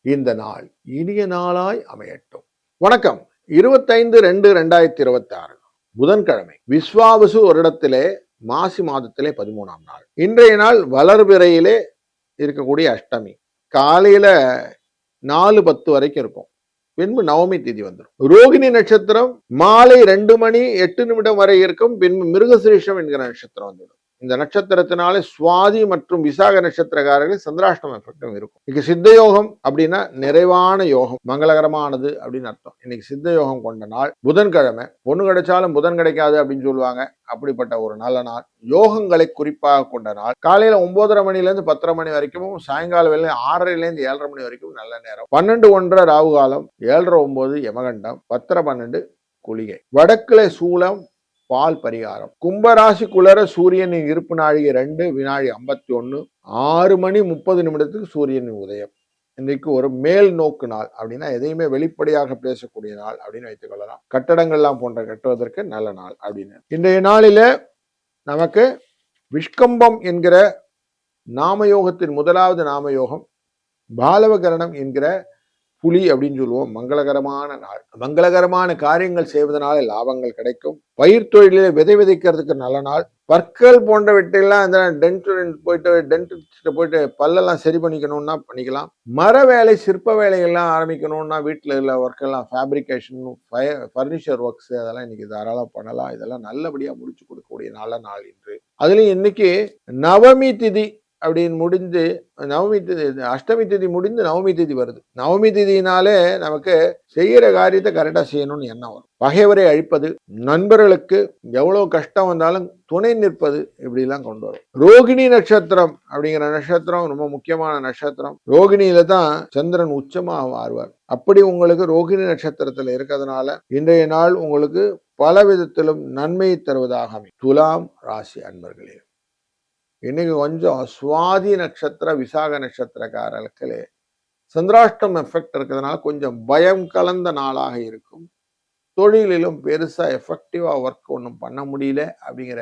இந்த நாள் இனிய நாளாய் அமையட்டும். வணக்கம். 25/2/2026 புதன்கிழமை, விஸ்வாவசு வருடத்திலே மாசி மாதத்திலே 13ஆம் நாள். இன்றைய நாள் வளர்பிறையிலே இருக்கக்கூடிய அஷ்டமி. காலையில 4:10 வரைக்கும் இருக்கும். பின்பு நவமி திதி வந்துடும். ரோகிணி நட்சத்திரம் மாலை 2 மணி 8 நிமிடம் வரை இருக்கும். பின்பு மிருகசிரீஷம் என்கிற நட்சத்திரம் வந்துடும். இந்த நட்சத்திரத்தினாலே சுவாதி மற்றும் விசாக நட்சத்திரக்காரர்கள் சந்திராஷ்டம எஃபெக்டும் இருக்கும். இன்னைக்கு சித்த யோகம் அப்படின்னா நிறைவான யோகம், மங்களகரமானது அப்படின்னு அர்த்தம். இன்னைக்கு சித்த யோகம் கொண்ட நாள் புதன்கிழமை. பொண்ணு கிடைச்சாலும் புதன் கிடைக்காது அப்படின்னு சொல்லுவாங்க. அப்படிப்பட்ட ஒரு நல்ல நாள். யோகங்களை குறிப்பாக கொண்ட நாள். காலையில 9:30 மணிலேருந்து 10:30 மணி வரைக்கும், சாயங்கால வேலை 6:30லேருந்து 7:30 மணி வரைக்கும் நல்ல நேரம். 12:01 ராகு காலம், 7:09 யமகண்டம், 10:12 குளிகை. வடக்குல சூலம், பால் பரிகாரம். கும்பராசி குளர சூரியனின் இருப்பு நாழிகை 2 வினாடி 51, 6 மணி 30 நிமிடத்துக்கு சூரியனின் உதயம். இன்னைக்கு ஒரு மேல் நோக்கு நாள். அப்படின்னா எதையுமே வெளிப்படையாக பேசக்கூடிய நாள் அப்படின்னு வைத்துக் கொள்ளலாம். கட்டடங்கள்லாம் போன்ற கட்டுவதற்கு நல்ல நாள் அப்படின்னு. இன்றைய நாளில நமக்கு விஷ்கம்பம் என்கிற நாமயோகத்தின் முதலாவது நாமயோகம், பாலவகரணம் என்கிற புலி அப்படின்னு சொல்லுவோம். மங்களகரமான நாள். மங்களகரமான காரியங்கள் செய்வதனால லாபங்கள் கிடைக்கும். பயிர் தொழிலே விதை விதைக்கிறதுக்கு நல்ல நாள். பற்கள் போன்றவற்றெல்லாம் அந்த டென்டிஸ்ட் போயிட்டு பல்லெல்லாம் சரி பண்ணிக்கணும்னா பண்ணிக்கலாம். மர வேலை, சிற்ப வேலைகள்லாம் ஆரம்பிக்கணும்னா வீட்டில் உள்ள ஒர்க்கெல்லாம், ஃபேப்ரிகேஷன், ஃபர்னிச்சர் ஒர்க்ஸ், அதெல்லாம் இன்னைக்கு தாராளம் பண்ணலாம். இதெல்லாம் நல்லபடியாக முடிச்சு கொடுக்கக்கூடிய நல்ல நாள் இன்று. அதுலேயும் இன்னைக்கு நவமி திதி அப்படின்னு முடிந்து, நவமி திதி, அஷ்டமி திதி முடிந்து நவமி திதி வருது. நவமி திதினாலே நமக்கு செய்யற காரியத்தை கரெக்டா செய்யணும்னு எண்ணம் வரும். பகைவரை அழிப்பது, நண்பர்களுக்கு எவ்வளவு கஷ்டம் வந்தாலும் துணை நிற்பது, இப்படி எல்லாம் கொண்டு வரும். ரோகிணி நட்சத்திரம் அப்படிங்கிற நட்சத்திரம் ரொம்ப முக்கியமான நட்சத்திரம். ரோகிணியில தான் சந்திரன் உச்சமாக மாறுவார். அப்படி உங்களுக்கு ரோகிணி நட்சத்திரத்துல இருக்கிறதுனால இன்றைய நாள் உங்களுக்கு பல விதத்திலும் நன்மையை தருவதாக அமையும். துலாம் ராசி அன்பர்களே, இன்னைக்கு கொஞ்சம் சுவாதி நட்சத்திர விசாக நட்சத்திரக்காரர்களுக்கு சந்திராஷ்டம் எஃபெக்ட் இருக்கிறதுனால கொஞ்சம் பயம் கலந்த நாளாக இருக்கும். தொழிலிலும் பெருசா எஃபெக்டிவா ஒர்க் ஒன்றும் பண்ண முடியல அப்படிங்கிற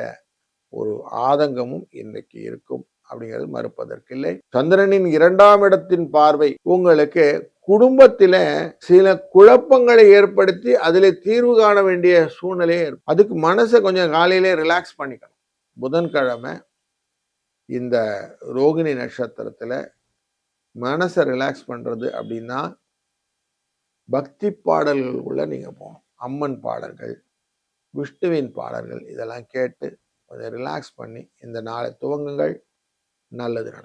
ஒரு ஆதங்கமும் இன்றைக்கு இருக்கும். அப்படிங்கிறது மறுப்பதற்கில்லை. சந்திரனின் 2ஆம் இடத்தின் பார்வை உங்களுக்கு குடும்பத்தில சில குழப்பங்களை ஏற்படுத்தி அதிலே தீர்வு காண வேண்டிய சூழ்நிலையே இருக்கும். அதுக்கு மனசை கொஞ்சம் காலையிலே ரிலாக்ஸ் பண்ணிக்கணும். புதன்கிழமை இந்த ரோகிணி நட்சத்திரத்துல மனசை ரிலாக்ஸ் பண்றது அப்படின்னா பக்தி பாடல்களுக்குள்ள நீங்க போகணும். அம்மன் பாடல்கள், விஷ்ணுவின் பாடல்கள், இதெல்லாம் கேட்டு கொஞ்சம் ரிலாக்ஸ் பண்ணி இந்த நாளை துவங்குங்கள். நல்லது நடக்கும்.